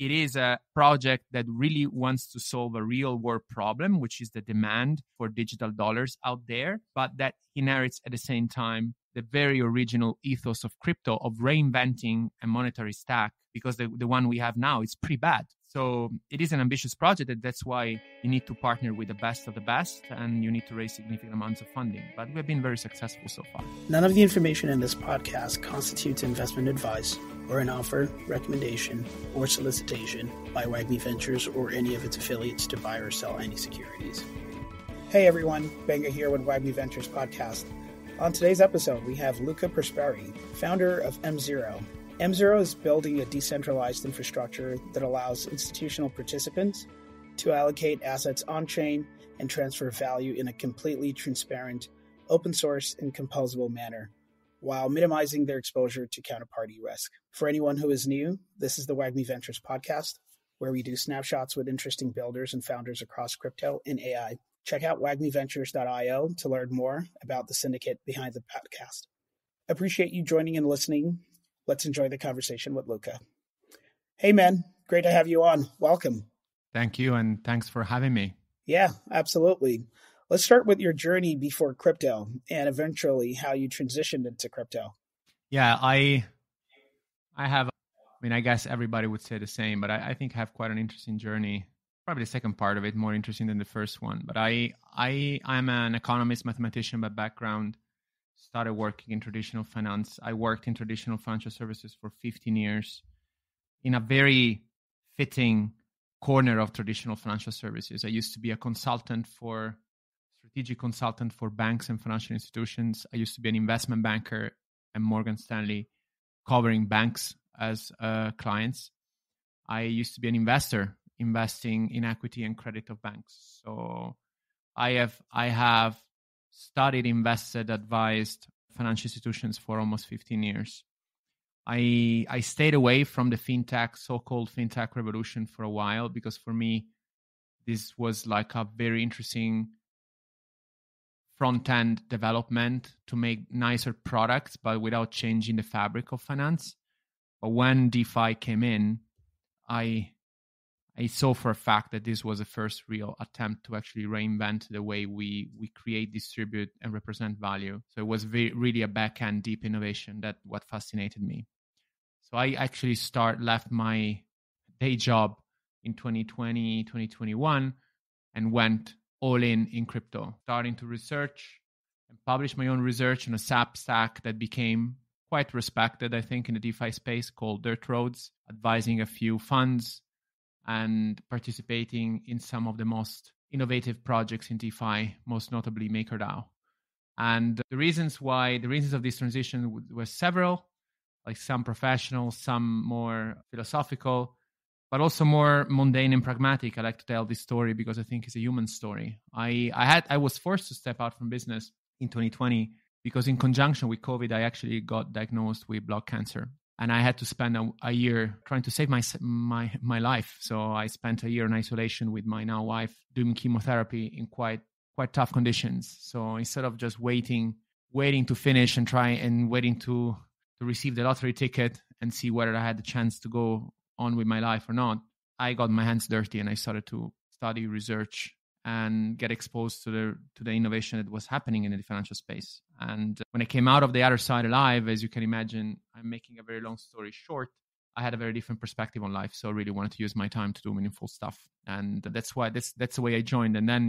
it is a project that really wants to solve a real world problem, which is the demand for digital dollars out there, but that inherits at the same time the very original ethos of crypto, of reinventing a monetary stack, because the one we have now is pretty bad. So it is an ambitious project, and that's why you need to partner with the best of the best, and you need to raise significant amounts of funding. But we've been very successful so far. None of the information in this podcast constitutes investment advice or an offer, recommendation, or solicitation by WAGMI Ventures or any of its affiliates to buy or sell any securities. Hey everyone, Benga here with WAGMI Ventures podcast. On today's episode, we have Luca Prosperi, founder of M0. M0 is building a decentralized infrastructure that allows institutional participants to allocate assets on-chain and transfer value in a completely transparent, open source, and composable manner, while minimizing their exposure to counterparty risk. For anyone who is new, this is the WAGMI Ventures podcast, where we do snapshots with interesting builders and founders across crypto and AI. Check out wagmiventures.io to learn more about the syndicate behind the podcast. Appreciate you joining and listening. Let's enjoy the conversation with Luca. Hey, man. Great to have you on. Welcome. Thank you, and thanks for having me. Yeah, absolutely. Let's start with your journey before crypto and eventually how you transitioned into crypto. Yeah, I guess everybody would say the same, but I think I have quite an interesting journey. Probably the second part of it more interesting than the first one. But I'm an economist, mathematician by background. Started working in traditional finance. I worked in traditional financial services for 15 years in a very fitting corner of traditional financial services. I used to be a strategic consultant for banks and financial institutions. I used to be an investment banker at Morgan Stanley, covering banks as clients. I used to be an investor, investing in equity and credit of banks. So I have studied, invested, advised financial institutions for almost 15 years. I stayed away from the so-called fintech revolution for a while, because for me, this was like a very interesting front-end development to make nicer products, but without changing the fabric of finance. But when DeFi came in, I saw for a fact that this was the first real attempt to actually reinvent the way we create, distribute, and represent value. So it was really a back-end deep innovation. That's what fascinated me. So I actually left my day job in 2020, 2021, and went all in crypto, starting to research and publish my own research on a SAP stack that became quite respected, I think, in the DeFi space, called Dirt Roads, advising a few funds and participating in some of the most innovative projects in DeFi, most notably MakerDAO. And the reasons of this transition were several, like some professional, some more philosophical, but also more mundane and pragmatic. I like to tell this story because I think it's a human story. I was forced to step out from business in 2020 because in conjunction with COVID, I actually got diagnosed with blood cancer. And I had to spend a year trying to save my life. So I spent a year in isolation with my now wife, doing chemotherapy in quite tough conditions. So instead of just waiting to finish and waiting to receive the lottery ticket and see whether I had the chance to go on with my life or not, I got my hands dirty and I started to study, research, and get exposed to the innovation that was happening in the financial space. And when I came out of the other side alive, as you can imagine, I'm making a very long story short, I had a very different perspective on life. So I really wanted to use my time to do meaningful stuff. And that's why that's the way I joined. And then,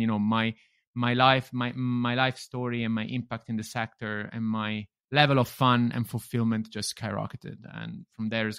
my life story and my impact in the sector and my level of fun and fulfillment just skyrocketed. And from there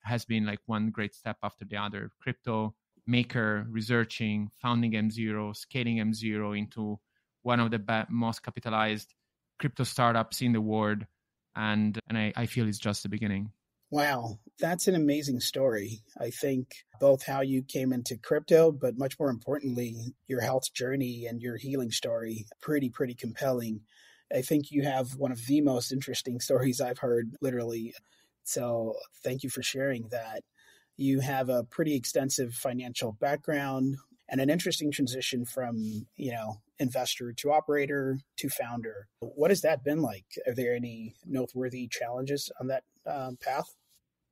has been like one great step after the other. Crypto, Maker, researching, founding M0, scaling M0 into one of the most capitalized crypto startups in the world. And I feel it's just the beginning. Wow, that's an amazing story. I think both how you came into crypto, but much more importantly, your health journey and your healing story, pretty compelling. I think you have one of the most interesting stories I've heard, literally. So thank you for sharing that. You have a pretty extensive financial background and an interesting transition from, investor to operator to founder. What has that been like? Are there any noteworthy challenges on that path?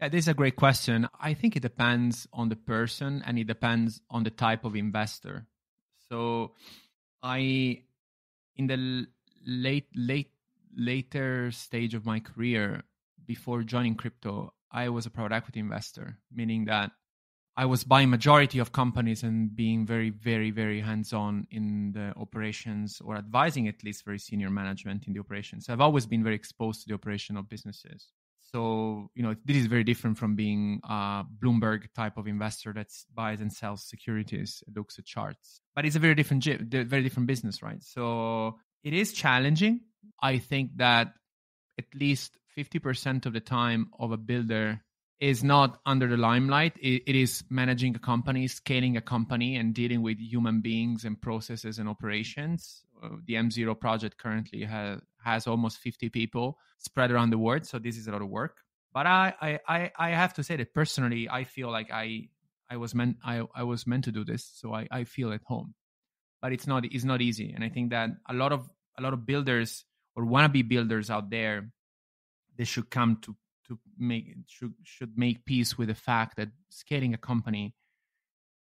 Yeah, this is a great question. I think it depends on the person and it depends on the type of investor. So in the later stage of my career, before joining crypto, I was a private equity investor, meaning that I was buying majority of companies and being very, very, very hands-on in the operations, or advising at least very senior management in the operations. So I've always been very exposed to the operation of businesses. So, this is very different from being a Bloomberg type of investor that buys and sells securities, looks at charts. But it's a very different business, right? So it is challenging. I think that at least 50% of the time of a builder is not under the limelight. It is managing a company, scaling a company, and dealing with human beings and processes and operations. The M0 project currently has almost 50 people spread around the world, so this is a lot of work. But I have to say that personally, I feel like I was meant to do this, so I feel at home. But it's not easy, and I think that a lot of builders or wannabe builders out there, they should come to make peace with the fact that scaling a company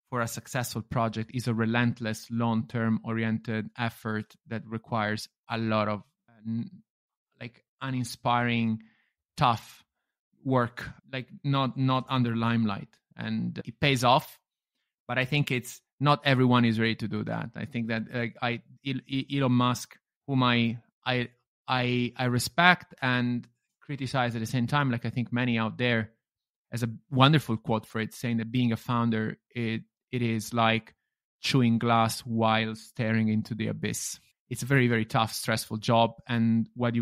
for a successful project is a relentless, long-term oriented effort that requires a lot of uninspiring, tough work, not under limelight, and it pays off. But I think it's not everyone is ready to do that. I think that Elon Musk, whom I respect and criticize at the same time, like I think many out there, has a wonderful quote for it, saying that being a founder, it is like chewing glass while staring into the abyss. It's a very, very tough, stressful job, and what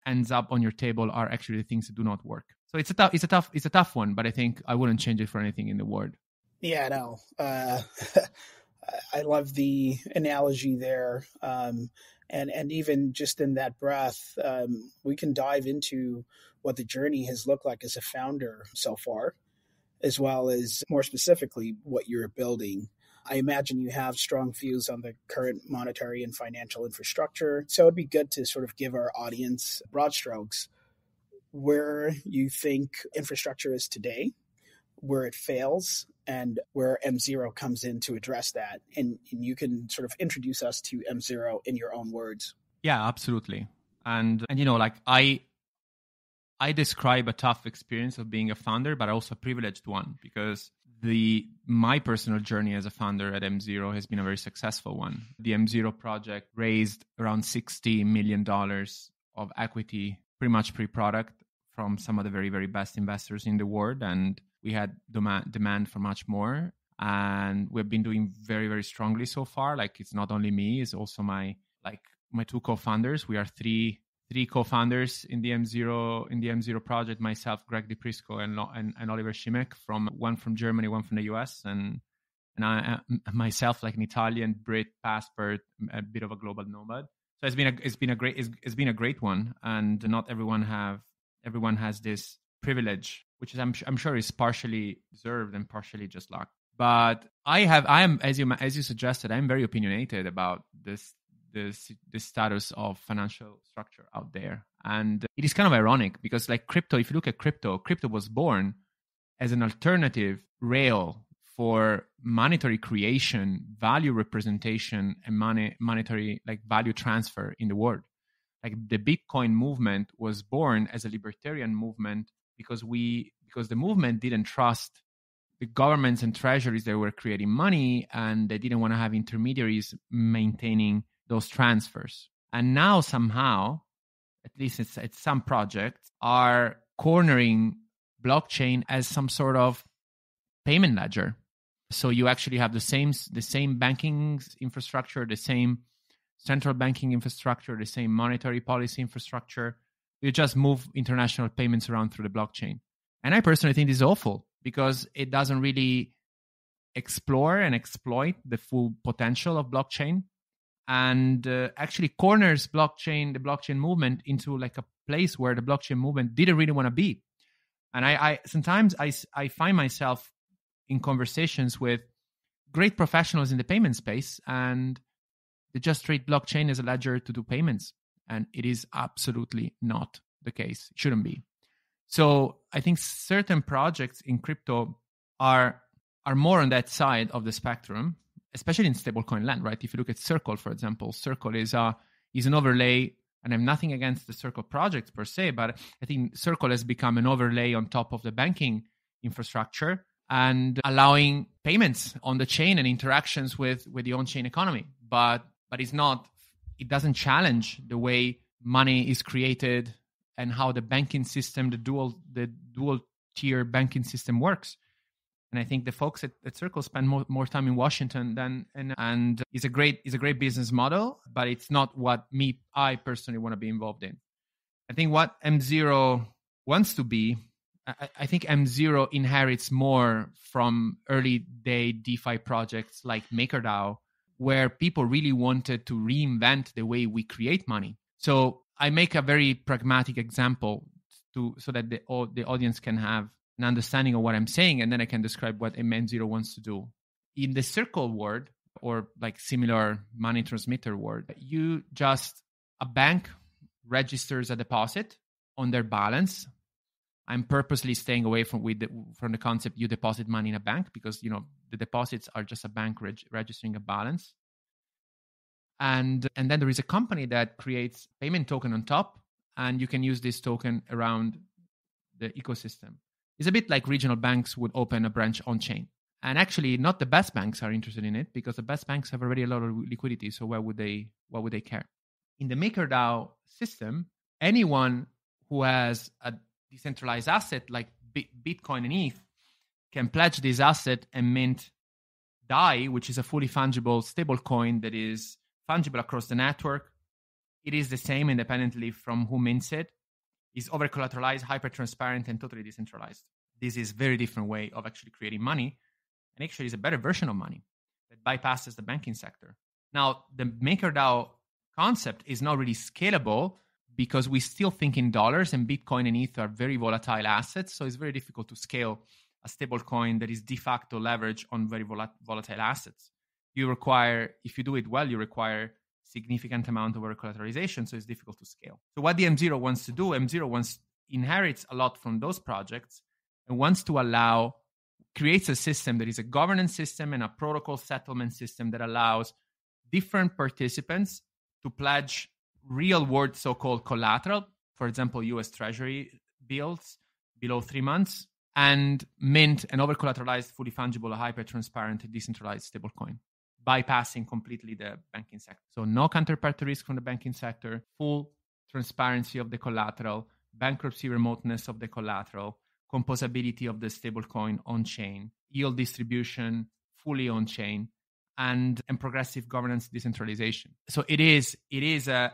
ends up on your table are actually the things that do not work. So it's a tough one, but I think I wouldn't change it for anything in the world. Yeah, no. I love the analogy there. And even just in that breath, we can dive into what the journey has looked like as a founder so far, as well as more specifically what you're building. I imagine you have strong views on the current monetary and financial infrastructure. So it'd be good to sort of give our audience broad strokes where you think infrastructure is today, where it fails, and where M0 comes in to address that. And you can sort of introduce us to M0 in your own words. Yeah, absolutely. And I describe a tough experience of being a founder, but also a privileged one, because my personal journey as a founder at M0 has been a very successful one. The M0 project raised around $60 million of equity, pretty much pre-product, from some of the very, very best investors in the world. And we had demand for much more. And we've been doing very, very strongly so far. Like, it's not only me, it's also my two co-founders. We are three co-founders in the M0 project, myself, Greg DiPrisco, and Oliver Schimek, one from Germany, one from the US, and I myself, like an Italian, Brit, passport, a bit of a global nomad. So it's been a great one, and not everyone has this privilege, which is I'm sure is partially deserved and partially just luck. But I am, as you suggested, I'm very opinionated about the status of financial structure out there. And it is kind of ironic because, like, crypto, if you look at crypto was born as an alternative rail for monetary creation, value representation, and monetary value transfer in the world. Like, the Bitcoin movement was born as a libertarian movement because the movement didn't trust the governments and treasuries that were creating money, and they didn't want to have intermediaries maintaining those transfers. And now somehow, at least it's some projects, are cornering blockchain as some sort of payment ledger. So you actually have the same banking infrastructure, the same central banking infrastructure, the same monetary policy infrastructure. You just move international payments around through the blockchain. And I personally think this is awful because it doesn't really explore and exploit the full potential of blockchain, and actually corners the blockchain movement into like a place where the blockchain movement didn't really want to be. And I sometimes I find myself in conversations with great professionals in the payment space, and they just treat blockchain as a ledger to do payments. And it is absolutely not the case. It shouldn't be. So I think certain projects in crypto are more on that side of the spectrum, especially in stablecoin land, right? If you look at Circle, for example, Circle is an overlay, and I have nothing against the Circle project per se, but I think Circle has become an overlay on top of the banking infrastructure and allowing payments on the chain and interactions with the on-chain economy. But it doesn't challenge the way money is created and how the banking system, the dual tier banking system works. And I think the folks at Circle spend more time in Washington and it's a great business model, but it's not what I personally want to be involved in. I think what M0 wants to be, I think M0 inherits more from early day DeFi projects like MakerDAO, where people really wanted to reinvent the way we create money. So I make a very pragmatic example so that the audience can have an understanding of what I'm saying, and then I can describe what M0 wants to do. In the Circle world, or like similar money transmitter world, a bank registers a deposit on their balance. I'm purposely staying away from the concept you deposit money in a bank, because the deposits are just a bank registering a balance. And then there is a company that creates payment token on top, and you can use this token around the ecosystem. It's a bit like regional banks would open a branch on chain. And actually, not the best banks are interested in it, because the best banks have already a lot of liquidity. So why would they care? In the MakerDAO system, anyone who has a decentralized asset like Bitcoin and ETH can pledge this asset and mint DAI, which is a fully fungible stablecoin that is fungible across the network. It is the same independently from who mints it. It's over-collateralized, hyper-transparent, and totally decentralized. This is a very different way of actually creating money, and actually is a better version of money that bypasses the banking sector. Now, the MakerDAO concept is not really scalable because we still think in dollars, and Bitcoin and ETH are very volatile assets, so it's very difficult to scale a stablecoin that is de facto leveraged on very volatile assets. If you do it well, you require significant amount of over-collateralization, so it's difficult to scale. So what the M0 wants to do, inherits a lot from those projects and wants to creates a system that is a governance system and a protocol settlement system that allows different participants to pledge real-world so-called collateral, for example, US Treasury bills below 3 months, and mint an over-collateralized, fully fungible, hyper-transparent, decentralized stablecoin, bypassing completely the banking sector. So no counterparty risk from the banking sector, full transparency of the collateral, bankruptcy remoteness of the collateral, composability of the stablecoin on-chain, yield distribution fully on-chain, and progressive governance decentralization. So it is a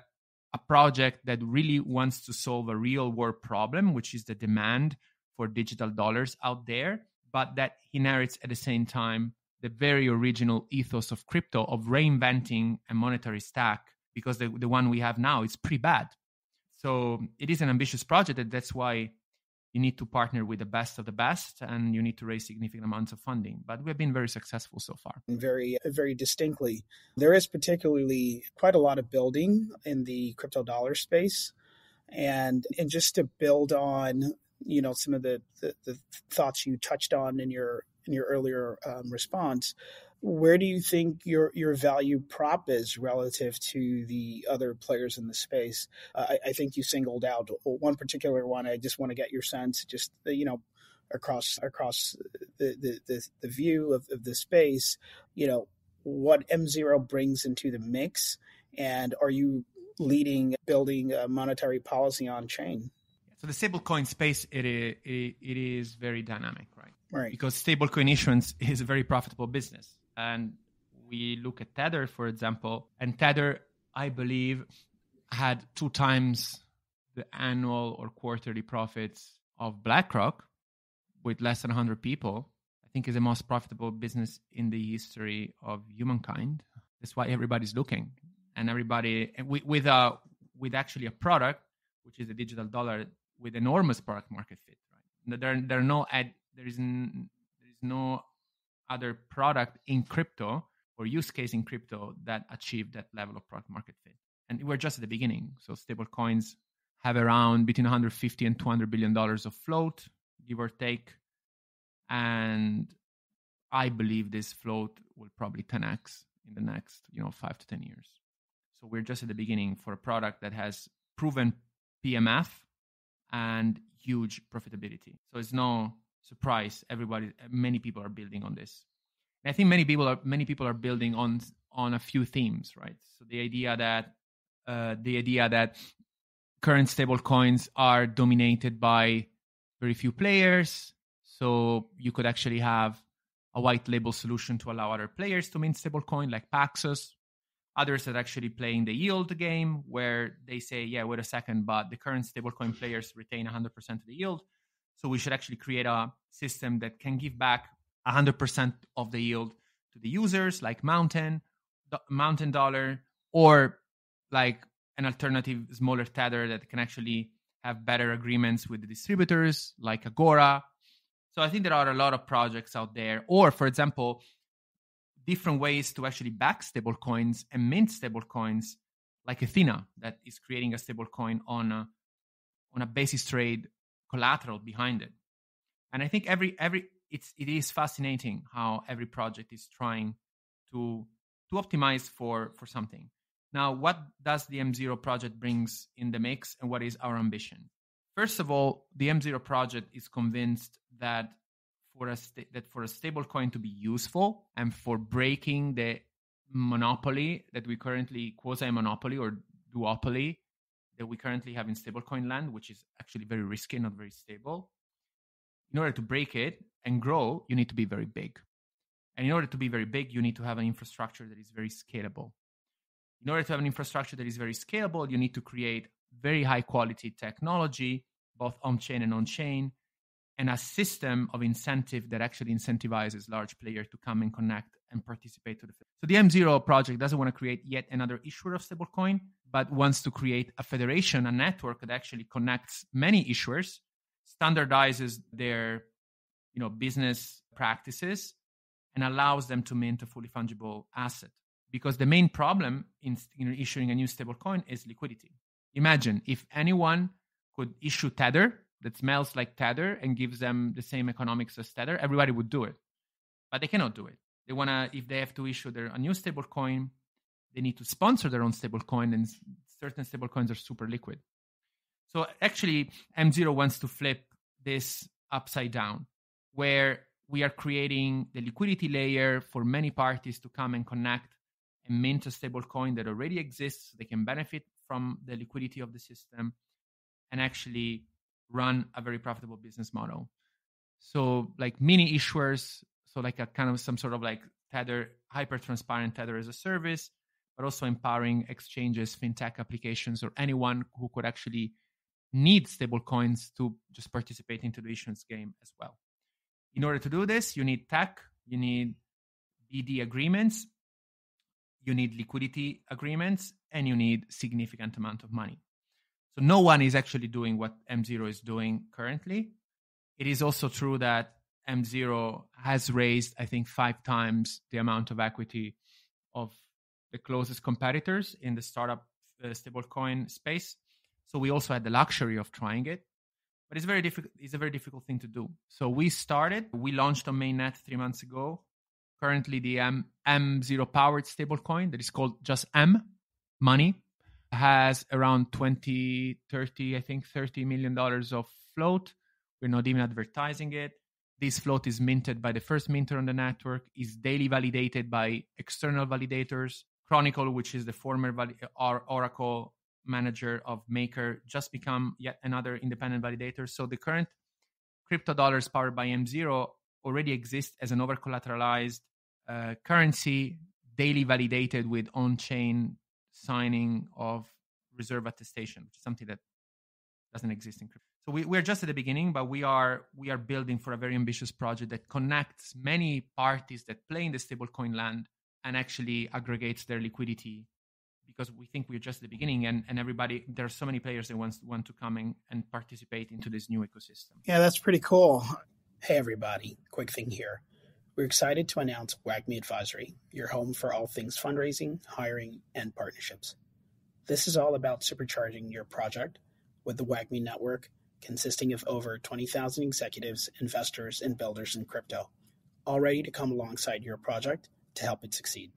project that really wants to solve a real-world problem, which is the demand for digital dollars out there, but that inherits at the same time the very original ethos of crypto, of reinventing a monetary stack, because the one we have now is pretty bad. So it is an ambitious project, and that's why you need to partner with the best of the best, and you need to raise significant amounts of funding. But we've been very successful so far. Very, very distinctly. There is particularly quite a lot of building in the crypto dollar space. And just to build on, some of the thoughts you touched on in your earlier response, where do you think your value prop is relative to the other players in the space? I think you singled out one particular one. I just want to get your sense, just across the view of the space, what M0 brings into the mix, and are you building monetary policy on chain? So the stablecoin space, it is very dynamic, right? Right. Because stablecoin issuance is a very profitable business. And we look at Tether, for example, and Tether, I believe, had 2 times the annual or quarterly profits of BlackRock with less than 100 people. I think is the most profitable business in the history of humankind. That's why everybody's looking. And everybody, with actually a product, which is a digital dollar, with enormous product market fit, right? There is no other product in crypto or use case in crypto that achieved that level of product market fit. And we're just at the beginning. So stable coins have around between 150 and $200 billion of float, give or take. And I believe this float will probably 10x in the next 5 to 10 years. So we're just at the beginning for a product that has proven PMF and huge profitability. So it's no surprise many people are building on this. And I think many people are building on a few themes, right? So the idea that current stable coins are dominated by very few players. So you could actually have a white label solution to allow other players to mint stablecoin, like Paxos. Others that are actually playing the yield game, where they say, yeah, wait a second, but the current stablecoin players retain 100% of the yield. So we should actually create a system that can give back 100% of the yield to the users, like Mountain Dollar, or like an alternative smaller tether that can actually have better agreements with the distributors, like Agora. So I think there are a lot of projects out there. Or, for example, different ways to actually back stablecoins and mint stablecoins, like Athena, that is creating a stablecoin on a basis trade collateral behind it. And I think it is fascinating how every project is trying to optimize for something. Now, what does the M0 project brings in the mix, and what is our ambition? First of all, the M0 project is convinced that for a stablecoin to be useful and for breaking the monopoly that we currently, quasi-monopoly or duopoly that we currently have in stablecoin land, which is actually very risky, not very stable. In order to break it and grow, you need to be very big. And in order to be very big, you need to have an infrastructure that is very scalable. In order to have an infrastructure that is very scalable, you need to create very high quality technology, both on-chain and on-chain, and a system of incentive that actually incentivizes large players to come and connect and participate to the field. So the M0 project doesn't want to create yet another issuer of stablecoin, but wants to create a federation, a network that actually connects many issuers, standardizes their business practices, and allows them to mint a fully fungible asset. Because the main problem in issuing a new stablecoin is liquidity. Imagine if anyone could issue Tether that smells like Tether and gives them the same economics as Tether, everybody would do it. But they cannot do it. If they have to issue a new stablecoin, they need to sponsor their own stablecoin, and certain stablecoins are super liquid. So actually, M0 wants to flip this upside down, where we are creating the liquidity layer for many parties to come and connect and mint a stablecoin that already exists. So they can benefit from the liquidity of the system and actually run a very profitable business model. So like mini issuers, so like a kind of some sort of like Tether, hyper transparent Tether as a service, but also empowering exchanges, fintech applications, or anyone who could actually need stablecoins to just participate into the issuance game as well. In order to do this, you need tech, you need BD agreements, you need liquidity agreements, and you need significant amount of money. So no one is actually doing what M0 is doing currently. It is also true that M0 has raised, I think, 5 times the amount of equity of the closest competitors in the startup stablecoin space. So we also had the luxury of trying it. But it's very difficult. It's a very difficult thing to do. So we launched on mainnet 3 months ago. Currently, the M0 powered stablecoin that is called just M Money has around $30 million of float. We're not even advertising it. This float is minted by the first minter on the network, is daily validated by external validators. Chronicle, which is the former Oracle manager of Maker, just become yet another independent validator. So the current crypto dollars powered by M0 already exist as an over-collateralized currency, daily validated with on-chain signing of reserve attestation, which is something that doesn't exist in crypto. So we're just at the beginning, but we are building for a very ambitious project that connects many parties that play in the stablecoin land and actually aggregates their liquidity, because we think we're just at the beginning, and everybody, there are so many players that want to come and participate into this new ecosystem. Yeah, that's pretty cool. Hey, everybody. Quick thing here. We're excited to announce WAGMI Advisory, your home for all things fundraising, hiring, and partnerships. This is all about supercharging your project with the WAGMI network, consisting of over 20,000 executives, investors, and builders in crypto, all ready to come alongside your project to help it succeed.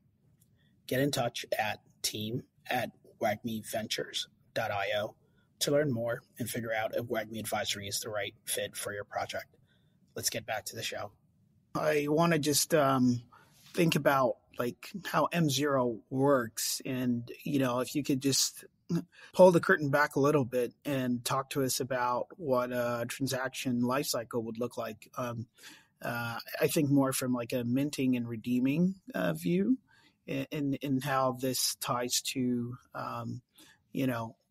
Get in touch at team@wagmiventures.io to learn more and figure out if WAGMI Advisory is the right fit for your project. Let's get back to the show. I want to just think about like how M0 works, and if you could just pull the curtain back a little bit and talk to us about what a transaction lifecycle would look like. I think more from like a minting and redeeming view, in how this ties to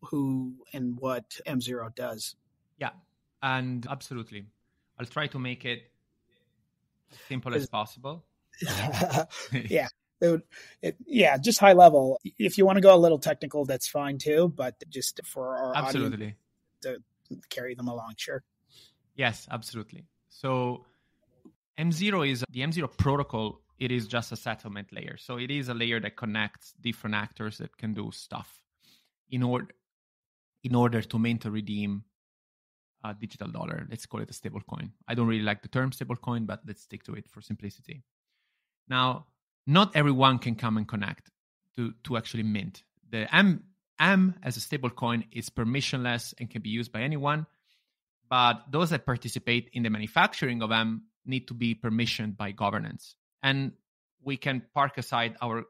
who and what M0 does. Yeah, and absolutely. I'll try to make it as simple as possible. Yeah. Just high level. If you want to go a little technical, that's fine too, but just for our audience to carry them along. Sure. Yes, absolutely. So M0 is the M0 protocol. It is just a settlement layer. So it is a layer that connects different actors that can do stuff in order to mint or redeem a digital dollar. Let's call it a stable coin. I don't really like the term stable coin, but let's stick to it for simplicity. Now, not everyone can come and connect to actually mint. The M as a stable coin is permissionless and can be used by anyone, but those that participate in the manufacturing of M need to be permissioned by governance. And we can park aside how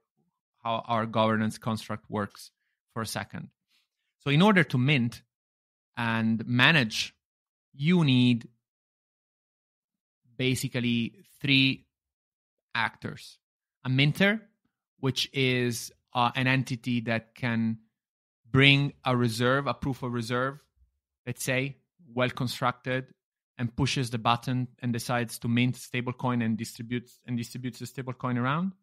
our governance construct works for a second. So in order to mint and manage, you need basically three actors. A minter, which is an entity that can bring a reserve, a proof of reserve, let's say, well constructed, and pushes the button and decides to mint stablecoin and distributes the stablecoin around.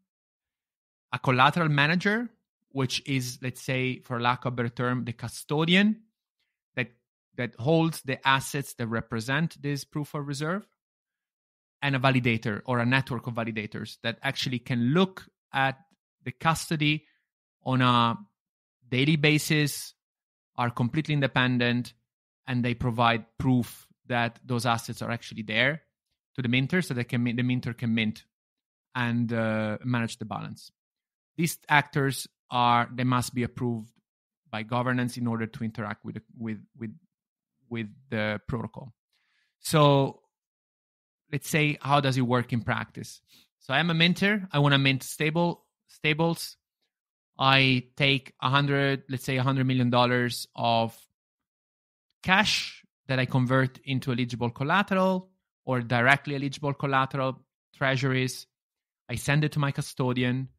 A collateral manager, which is, let's say, for lack of a better term, the custodian that holds the assets that represent this proof of reserve. And a validator or a network of validators that actually can look at the custody on a daily basis, are completely independent, and they provide proof that those assets are actually there to the minter so that the minter can mint and manage the balance. These actors they must be approved by governance in order to interact with the protocol. So let's say, how does it work in practice? So I'm a minter. I want to mint stables. I take $100 million of cash that I convert into eligible collateral or directly eligible collateral, treasuries. I send it to my custodian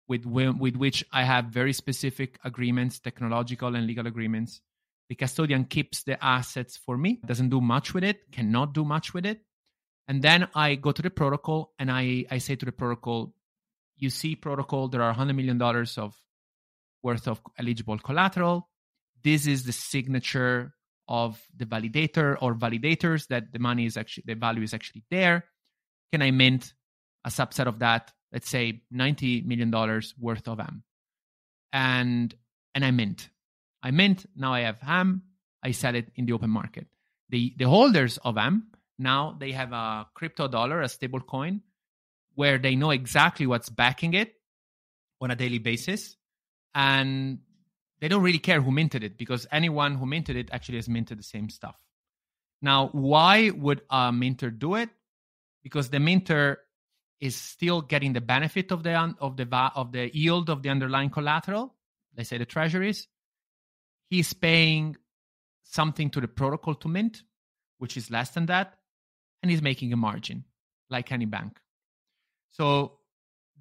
with which I have very specific agreements, technological and legal agreements. The custodian keeps the assets for me, doesn't do much with it, cannot do much with it. And then I go to the protocol and I say to the protocol, you see, protocol, there are $100 million worth of eligible collateral. This is the signature of the validator or validators that the value is actually there. Can I mint a subset of that? Let's say $90 million worth of M. And I mint. Now I have M. I sell it in the open market. The holders of M, now they have a crypto dollar, a stable coin, where they know exactly what's backing it on a daily basis. And they don't really care who minted it, because anyone who minted it actually has minted the same stuff. Now, why would a minter do it? Because the minter is still getting the benefit of the yield of the underlying collateral, let's say the treasuries. He's paying something to the protocol to mint, which is less than that, and he's making a margin, like any bank. So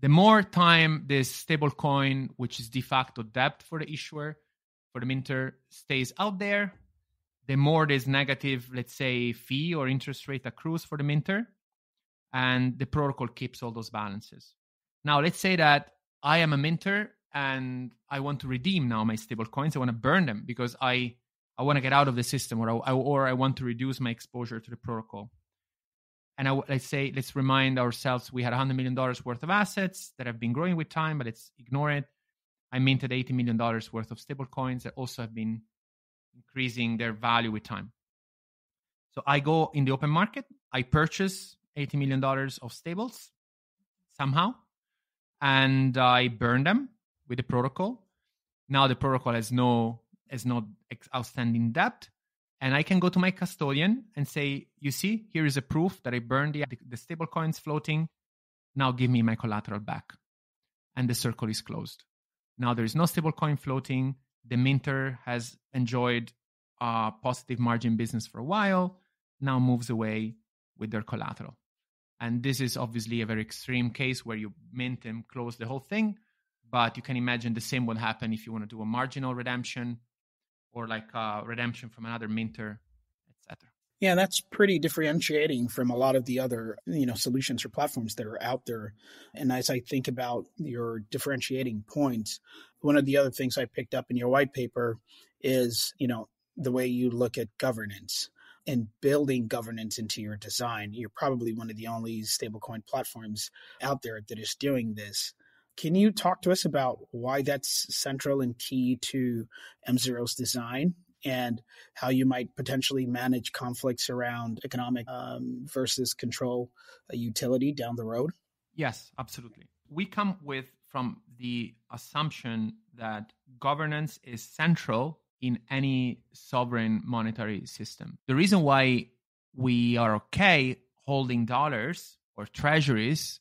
the more time this stable coin, which is de facto debt for the issuer, for the minter, stays out there, the more this negative, let's say, fee or interest rate accrues for the minter, and the protocol keeps all those balances. Now, let's say that I am a minter and I want to redeem now my stable coins. I want to burn them because I want to get out of the system, or I want to reduce my exposure to the protocol. And let's remind ourselves we had $100 million worth of assets that have been growing with time, but let's ignore it. I minted $80 million worth of stable coins that also have been, increasing their value with time. So I go in the open market, I purchase $80 million of stables somehow, and I burn them with the protocol. Now the protocol has no outstanding debt, and I can go to my custodian and say, you see, here is a proof that I burned the stable coins floating. Now give me my collateral back. And the circle is closed. Now there is no stable coin floating. The minter has enjoyed a positive margin business for a while, now moves away with their collateral. And this is obviously a very extreme case where you mint and close the whole thing. But you can imagine the same would happen if you want to do a marginal redemption or like a redemption from another minter, etc. Yeah, that's pretty differentiating from a lot of the other, solutions or platforms that are out there. And as I think about your differentiating points, one of the other things I picked up in your white paper is, the way you look at governance and building governance into your design. You're probably one of the only stablecoin platforms out there that is doing this. Can you talk to us about why that's central and key to M0's design and how you might potentially manage conflicts around economic versus control utility down the road? Yes, absolutely. We come from the assumption that governance is central in any sovereign monetary system. The reason why we are okay holding dollars or treasuries,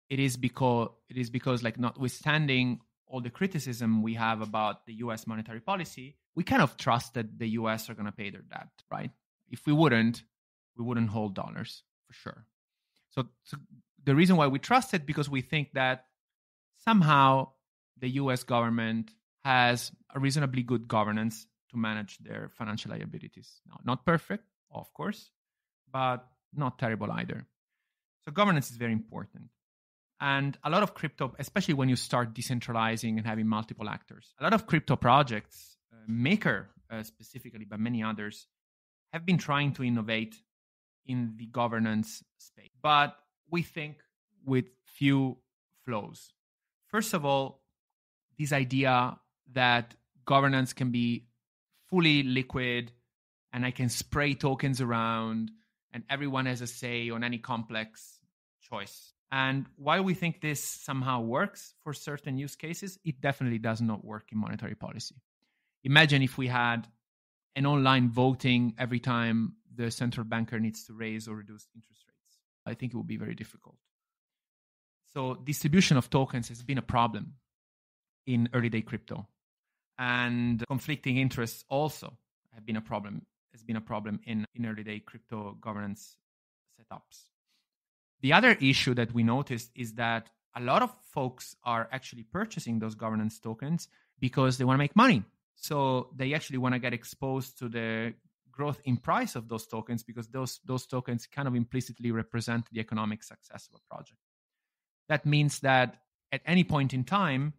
it is because like notwithstanding all the criticism we have about the US monetary policy, we kind of trust that the US are going to pay their debt, right? If we wouldn't hold dollars for sure. So the reason why we trust it, because we think that somehow the US government has a reasonably good governance to manage their financial liabilities. Now, not perfect, of course, but not terrible either. So governance is very important. And a lot of crypto, especially when you start decentralizing and having multiple actors, a lot of crypto projects, Maker specifically, but many others, have been trying to innovate in the governance space. But we think with few flaws. First of all, this idea that governance can be fully liquid and I can spray tokens around and everyone has a say on any complex choice. And while we think this somehow works for certain use cases, it definitely does not work in monetary policy. Imagine if we had an online voting every time the central banker needs to raise or reduce interest rates. I think it would be very difficult. So distribution of tokens has been a problem in early day crypto. And conflicting interests also has been a problem in early day crypto governance setups. The other issue that we noticed is that a lot of folks are actually purchasing those governance tokens because they want to make money. So they actually want to get exposed to the growth in price of those tokens because those tokens kind of implicitly represent the economic success of a project. That means that at any point in time,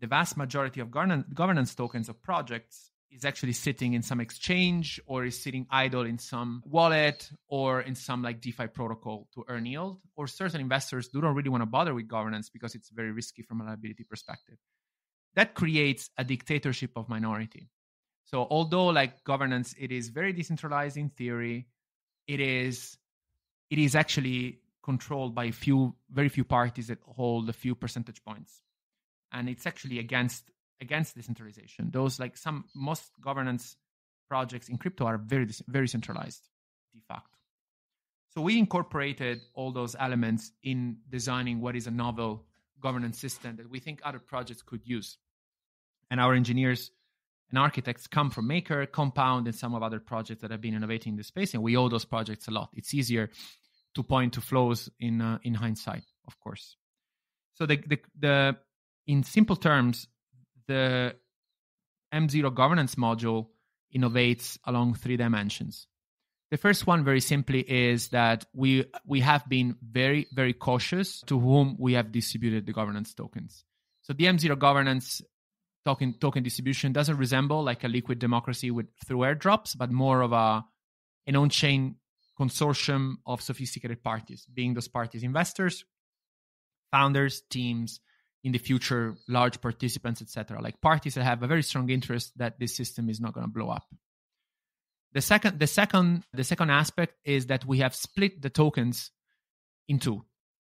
the vast majority of governance tokens of projects is actually sitting in some exchange or is sitting idle in some wallet or in some like DeFi protocol to earn yield. Or certain investors don't really want to bother with governance because it's very risky from a liability perspective. That creates a dictatorship of minority. So although like governance, it is very decentralized in theory, it is actually controlled by very few parties that hold a few percentage points. And it's actually against decentralization. Most governance projects in crypto are very, very centralized de facto. So we incorporated all those elements in designing what is a novel governance system that we think other projects could use. And our engineers and architects come from Maker, Compound, and some of other projects that have been innovating in this space. And we owe those projects a lot. It's easier to point to flaws in hindsight, of course. So in simple terms, the M0 governance module innovates along 3 dimensions. The first one, very simply, is that we have been very, very cautious to whom we have distributed the governance tokens. So the M0 governance token distribution doesn't resemble like a liquid democracy through airdrops, but more of an on-chain consortium of sophisticated parties, being those parties investors, founders, teams, in the future, large participants, etc. Like parties that have a very strong interest that this system is not going to blow up. The second aspect is that we have split the tokens in two.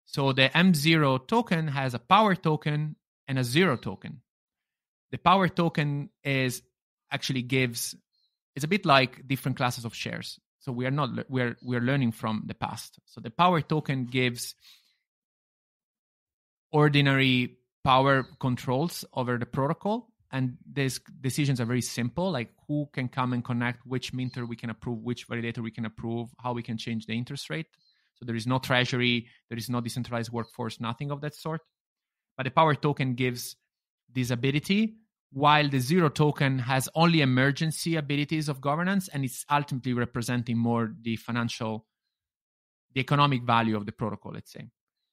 So the M0 token has a power token and a zero token. The power token is it's a bit like different classes of shares. So we're learning from the past. So the power token gives ordinary power controls over the protocol. And these decisions are very simple, like who can come and connect, which minter we can approve, which validator we can approve, how we can change the interest rate. So there is no treasury, there is no decentralized workforce, nothing of that sort. But the power token gives this ability, while the zero token has only emergency abilities of governance, and it's ultimately representing more the economic value of the protocol, let's say.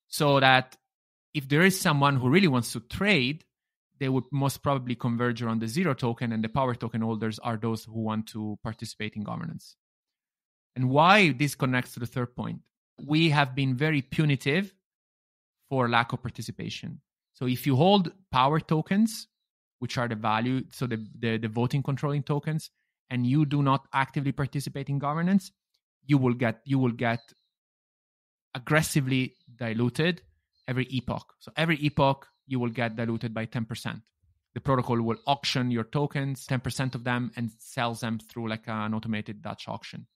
So that if there is someone who really wants to trade, they would most probably converge around the zero token, and the power token holders are those who want to participate in governance. And why this connects to the third point. We have been very punitive for lack of participation. So if you hold power tokens, which are the value, so the voting controlling tokens, and you do not actively participate in governance, you will get aggressively diluted every epoch. So every epoch, you will get diluted by 10%. The protocol will auction your tokens, 10% of them, and sells them through like an automated Dutch auction.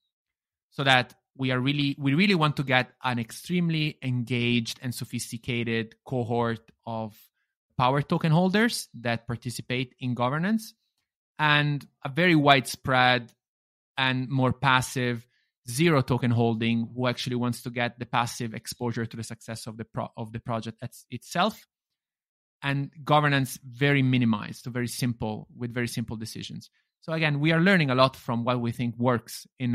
So that we really want to get an extremely engaged and sophisticated cohort of power token holders that participate in governance, and a very widespread and more passive zero token holding who actually wants to get the passive exposure to the success of the project itself, and governance very minimized, so very simple, with very simple decisions. So again, we are learning a lot from what we think works in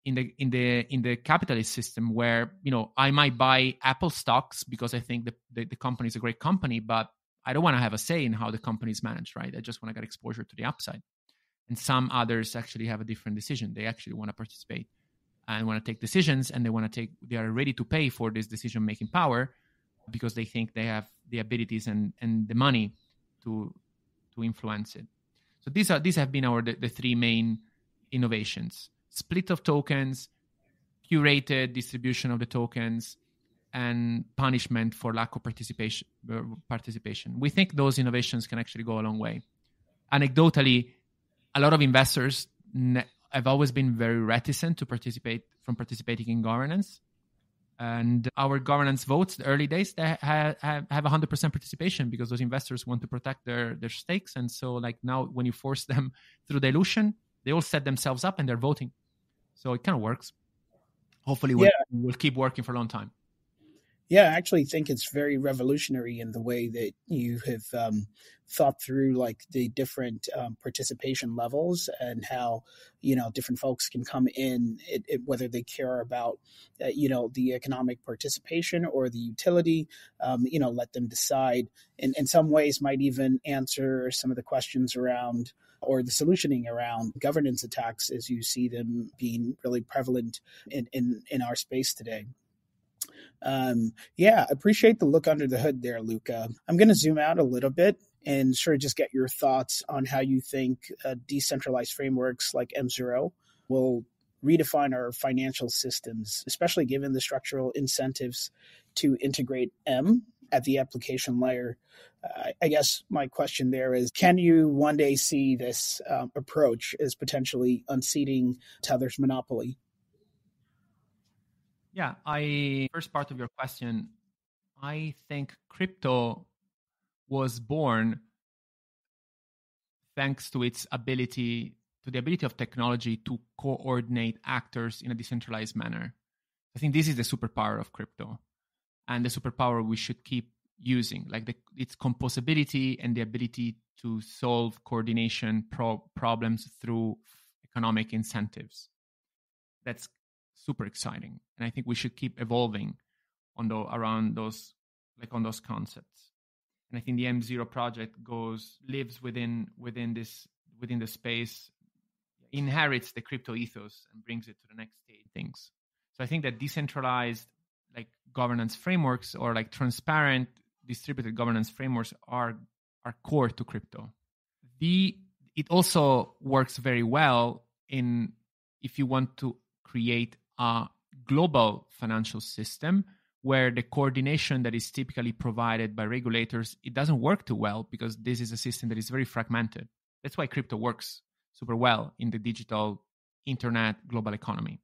the capitalist system, where I might buy Apple stocks because I think the company is a great company, but I don't want to have a say in how the company is managed, right? I just want to get exposure to the upside. And some others actually have a different decision. They actually want to participate and want to take decisions, and they are ready to pay for this decision-making power because they think they have the abilities and the money to influence it. So these have been the three main innovations: split of tokens, curated distribution of the tokens, and punishment for lack of participation. We think those innovations can actually go a long way. Anecdotally, a lot of investors have always been very reticent to participating in governance. And our governance votes, the early days, they have 100% participation because those investors want to protect their stakes. And so like now when you force them through dilution, they all set themselves up and they're voting. So it kind of works. Hopefully we'll keep working for a long time. Yeah, I actually think it's very revolutionary in the way that you have thought through like the different participation levels and how, different folks can come in, whether they care about, the economic participation or the utility, let them decide. In some ways might even answer some of the questions around or the solutioning around governance attacks as you see them being really prevalent in our space today. Appreciate the look under the hood there, Luca. I'm going to zoom out a little bit and sort of just get your thoughts on how you think decentralized frameworks like M0 will redefine our financial systems, especially given the structural incentives to integrate M at the application layer. I guess my question there is, can you one day see this approach as potentially unseating Tether's monopoly? Yeah, first part of your question, I think crypto was born thanks to the ability of technology to coordinate actors in a decentralized manner. I think this is the superpower of crypto, and the superpower we should keep using, like its composability and the ability to solve coordination problems through economic incentives. That's super exciting, and I think we should keep evolving around those concepts. And I think the M0 project lives within the space, inherits the crypto ethos, and brings it to the next stage things. So I think that decentralized like governance frameworks or like transparent distributed governance frameworks are core to crypto. It also works very well if you want to create a global financial system where the coordination that is typically provided by regulators, it doesn't work too well because this is a system that is very fragmented. That's why crypto works super well in the digital internet global economy.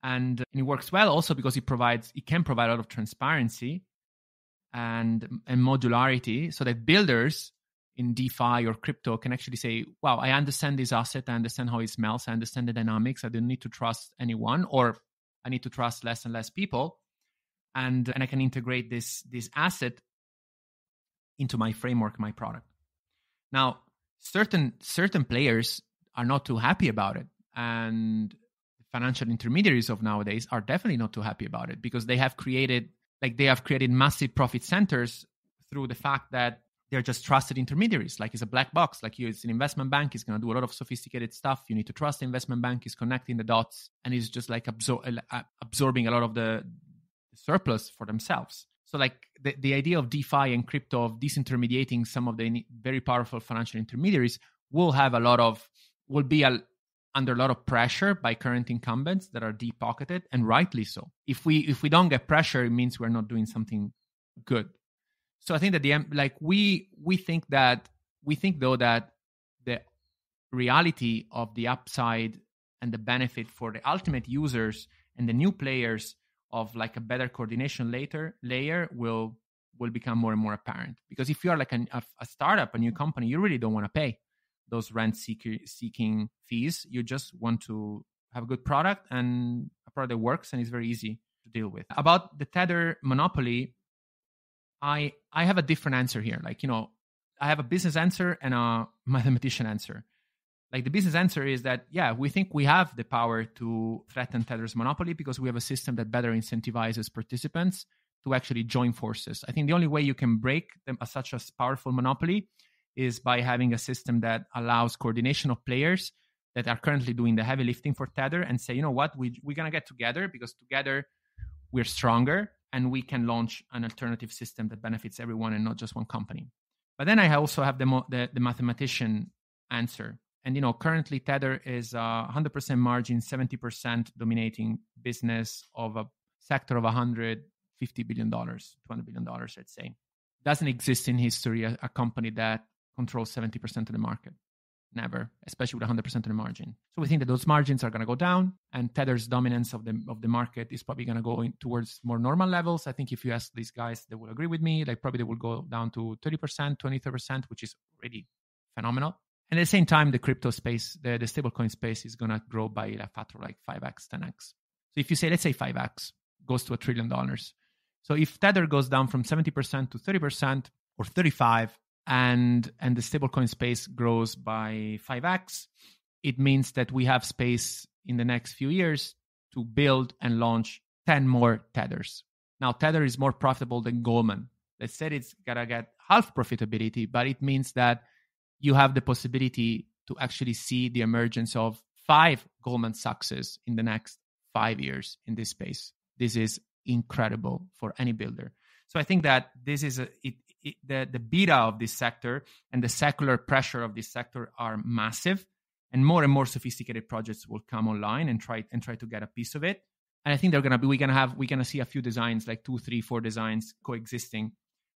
And it works well also because it can provide a lot of transparency and modularity so that builders in DeFi or crypto can actually say, wow, I understand this asset, I understand how it smells, I understand the dynamics, I don't need to trust anyone, or I need to trust less and less people. And I can integrate this asset into my framework, my product. Now, certain players are not too happy about it. And financial intermediaries of nowadays are definitely not too happy about it because they have created massive profit centers through the fact that they're just trusted intermediaries. Like it's a black box. Like it's an investment bank. It's going to do a lot of sophisticated stuff. You need to trust the investment bank. Is connecting the dots and is just like absorbing a lot of the surplus for themselves. So like the idea of DeFi and crypto, of disintermediating some of the very powerful financial intermediaries, will be under a lot of pressure by current incumbents that are deep-pocketed, and rightly so. If we don't get pressure, it means we're not doing something good. So I think that we think though that the reality of the upside and the benefit for the ultimate users and the new players of like a better coordination layer will become more and more apparent. Because if you are like a startup, a new company, you really don't want to pay those rent-seeking fees. You just want to have a good product and a product that works and is very easy to deal with. About the Tether monopoly, I have a different answer here. Like, I have a business answer and a mathematician answer. Like the business answer is that, yeah, we think we have the power to threaten Tether's monopoly because we have a system that better incentivizes participants to actually join forces. I think the only way you can break such a powerful monopoly is by having a system that allows coordination of players that are currently doing the heavy lifting for Tether and say, you know what, we're going to get together because together we're stronger and we can launch an alternative system that benefits everyone and not just one company. But then I also have the mathematician answer. And, currently Tether is 100% margin, 70% dominating business of a sector of $150 billion, $200 billion, let's say. Doesn't exist in history a company that controls 70% of the market. Never, especially with 100% of the margin. So we think that those margins are going to go down, and Tether's dominance of the market is probably going to go towards more normal levels. I think if you ask these guys, they will agree with me. Like probably they will go down to 30%, 20%, which is already phenomenal. And at the same time, the crypto space, the stablecoin space is going to grow by a factor like 5x, 10x. So if you say, let's say 5x goes to $1 trillion. So if Tether goes down from 70% to 30% or 35%, and the stablecoin space grows by 5x, it means that we have space in the next few years to build and launch 10 more Tethers. Now, Tether is more profitable than Goldman. Let's say it's going to get half profitability, but it means that you have the possibility to actually see the emergence of 5 Goldman Sachses in the next 5 years in this space. This is incredible for any builder. So I think that this is the beta of this sector and the secular pressure of this sector are massive, and more sophisticated projects will come online and try to get a piece of it. And I think we're gonna see a few designs, like 2, 3, 4 designs coexisting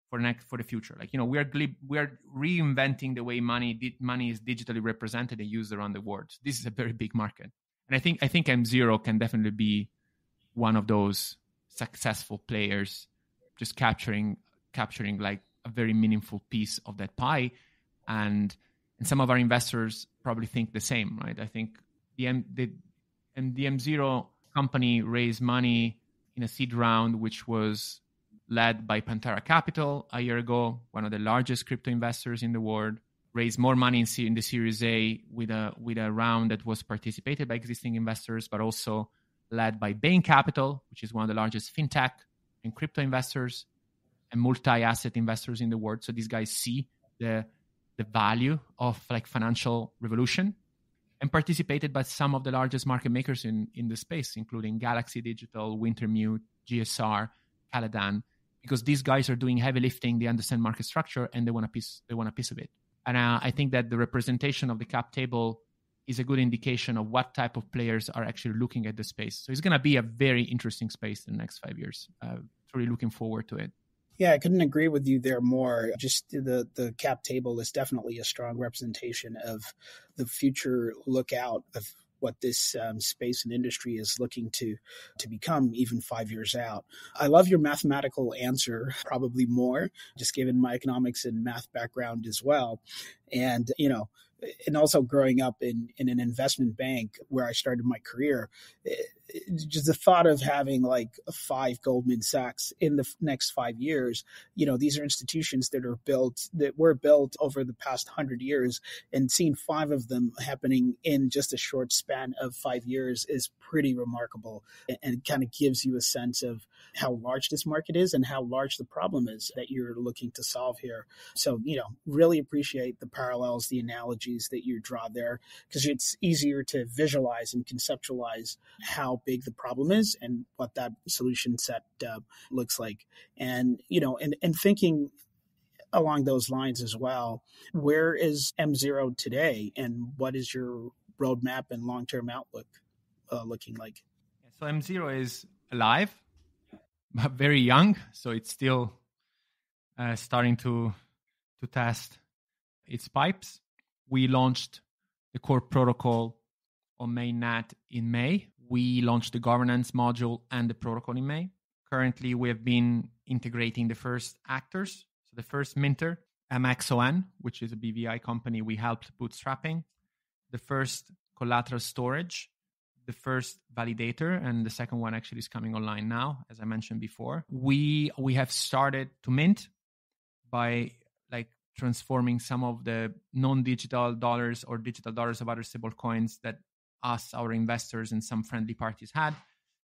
for the future. Like, we are reinventing the way money is digitally represented and used around the world. This is a very big market, and I think M0 can definitely be one of those successful players, just capturing like a very meaningful piece of that pie. And some of our investors probably think the same, right? I think the M0 company raised money in a seed round, which was led by Pantera Capital a year ago, one of the largest crypto investors in the world, raised more money in the Series A with a round that was participated by existing investors, but also led by Bain Capital, which is one of the largest fintech and crypto investors and multi-asset investors in the world. So these guys see the value of like financial revolution, and participated by some of the largest market makers in the space, including Galaxy Digital, Wintermute, GSR, Caladan, because these guys are doing heavy lifting. They understand market structure and they want a piece of it. And I think that the representation of the cap table is a good indication of what type of players are actually looking at the space. So it's going to be a very interesting space in the next 5 years. Really looking forward to it. Yeah, I couldn't agree with you there more. Just the cap table is definitely a strong representation of the future lookout of what this space and industry is looking to become even 5 years out. I love your mathematical answer, probably more, just given my economics and math background as well. And, and also growing up in an investment bank where I started my career, just the thought of having like 5 Goldman Sachs in the next 5 years, these are institutions that were built over the past 100 years, and seeing 5 of them happening in just a short span of 5 years is pretty remarkable, and kind of gives you a sense of how large this market is and how large the problem is that you're looking to solve here. So, really appreciate the parallels, the analogies that you draw there, because it's easier to visualize and conceptualize how big the problem is and what that solution set looks like. And, and thinking along those lines as well, where is M0 today, and what is your roadmap and long-term outlook looking like? So M0 is alive, but very young. So it's still starting to test its pipes. We launched the core protocol on mainnet in May. We launched the governance module and the protocol in May. Currently, we have been integrating the first actors. So the first minter, MXON, which is a BVI company we helped bootstrapping. The first collateral storage, the first validator, and the second one actually is coming online now, as I mentioned before. We have started to mint by transforming some of the non-digital dollars or digital dollars of other stable coins that us, our investors, and some friendly parties had.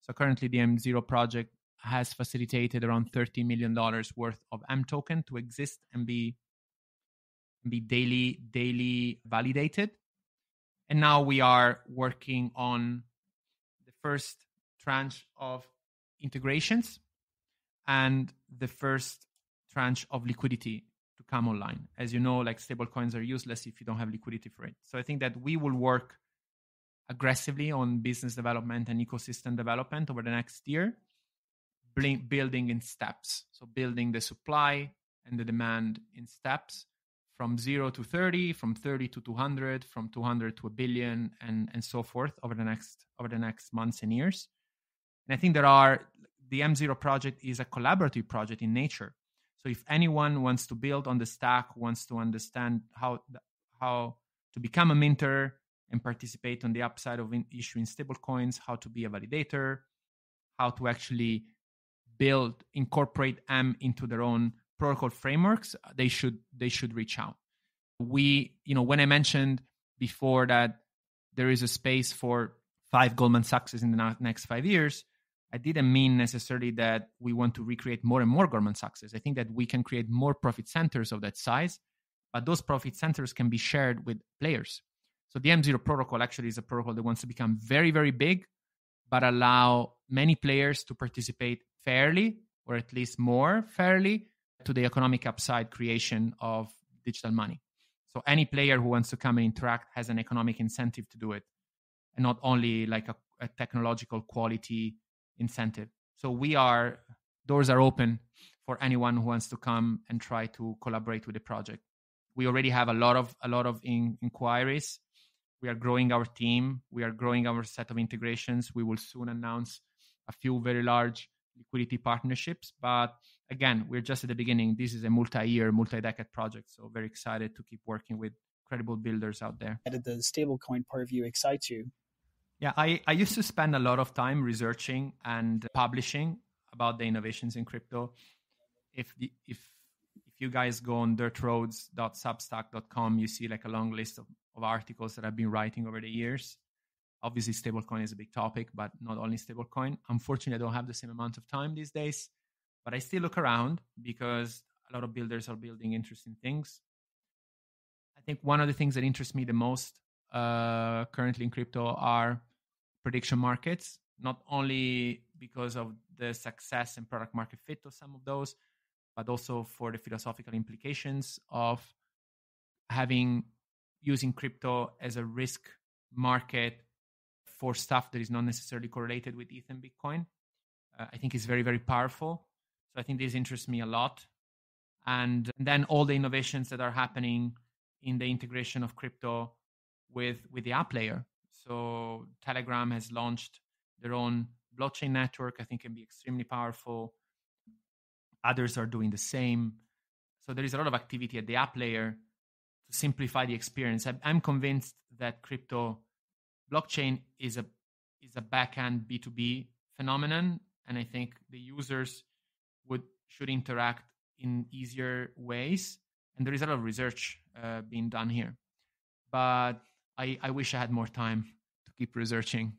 So currently the M0 project has facilitated around $30 million worth of M token to exist and be daily validated. And now we are working on the first tranche of integrations and the first tranche of liquidity to come online. As you know, stablecoins are useless if you don't have liquidity for it. So I think that we will work aggressively on business development and ecosystem development over the next year, building in steps. So building the supply and the demand in steps from 0 to 30, from 30 to 200, from 200 to a billion, and so forth over the next months and years. And I think the M0 project is a collaborative project in nature. So if anyone wants to build on the stack, wants to understand how to become a minter and participate on the upside of issuing stablecoins, how to be a validator, how to actually incorporate M into their own protocol frameworks, they should reach out. When I mentioned before that there is a space for 5 Goldman Sachs in the next 5 years, I didn't mean necessarily that we want to recreate more and more Goldman Sachs. I think that we can create more profit centers of that size, but those profit centers can be shared with players. So the M0 protocol actually is a protocol that wants to become very, very big, but allow many players to participate fairly, or at least more fairly, to the economic upside creation of digital money. So any player who wants to come and interact has an economic incentive to do it, and not only a technological quality incentive. So doors are open for anyone who wants to come and try to collaborate with the project. We already have a lot of inquiries. We are growing our team. We are growing our set of integrations. We will soon announce a few very large liquidity partnerships. But again, we're just at the beginning. This is a multi-year, multi-decade project. So very excited to keep working with credible builders out there. Did the stablecoin part of you excite you? Yeah, I used to spend a lot of time researching and publishing about the innovations in crypto. If you guys go on dirtroads.substack.com, you see a long list of articles that I've been writing over the years. Obviously, stablecoin is a big topic, but not only stablecoin. Unfortunately, I don't have the same amount of time these days, but I still look around because a lot of builders are building interesting things. I think one of the things that interests me the most currently in crypto are prediction markets, not only because of the success and product market fit of some of those, but also for the philosophical implications of using crypto as a risk market for stuff that is not necessarily correlated with ETH and Bitcoin, I think is very, very powerful. So I think this interests me a lot. And then all the innovations that are happening in the integration of crypto with the app layer. So Telegram has launched their own blockchain network. I think can be extremely powerful. Others are doing the same. So there is a lot of activity at the app layer to simplify the experience. I'm convinced that crypto blockchain is a back-end B2B phenomenon, and I think the users should interact in easier ways. And there is a lot of research being done here. But I wish I had more time to keep researching.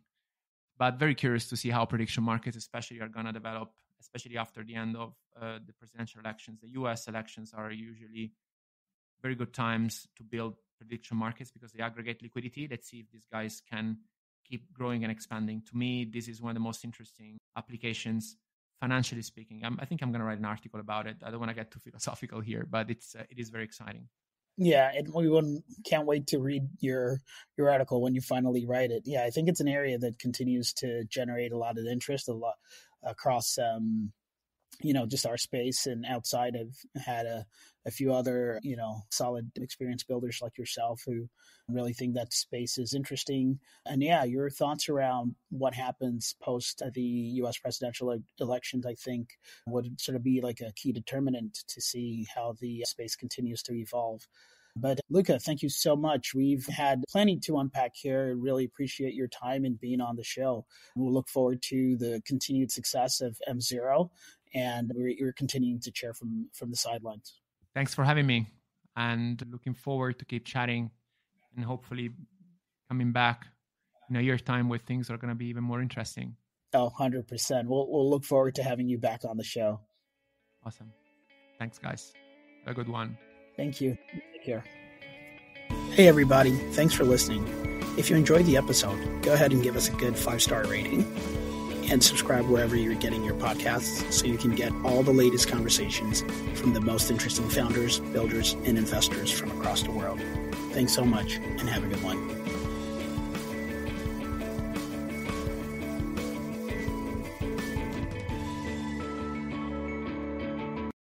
But very curious to see how prediction markets especially are going to develop, especially after the end of the presidential elections. The US elections are usually very good times to build prediction markets because they aggregate liquidity. Let's see if these guys can keep growing and expanding. To me, this is one of the most interesting applications, financially speaking. I think I'm going to write an article about it. I don't want to get too philosophical here, but it is very exciting. Yeah, and we can't wait to read your article when you finally write it. Yeah, I think it's an area that continues to generate a lot of interest, a lot across, just our space and outside. I've had a few other, solid experience builders like yourself who really think that space is interesting. And yeah, your thoughts around what happens post the U.S. presidential elections, I think, would sort of be like a key determinant to see how the space continues to evolve. But Luca, thank you so much. We've had plenty to unpack here. Really appreciate your time and being on the show. We'll look forward to the continued success of M0, and we're continuing to cheer from the sidelines. Thanks for having me, and looking forward to keep chatting and hopefully coming back in a year's time where things are going to be even more interesting. Oh, 100%. We'll look forward to having you back on the show. Awesome. Thanks, guys. Have a good one. Thank you. Take care. Hey, everybody. Thanks for listening. If you enjoyed the episode, go ahead and give us a good 5-star rating and subscribe wherever you're getting your podcasts so you can get all the latest conversations from the most interesting founders, builders, and investors from across the world. Thanks so much, and have a good one.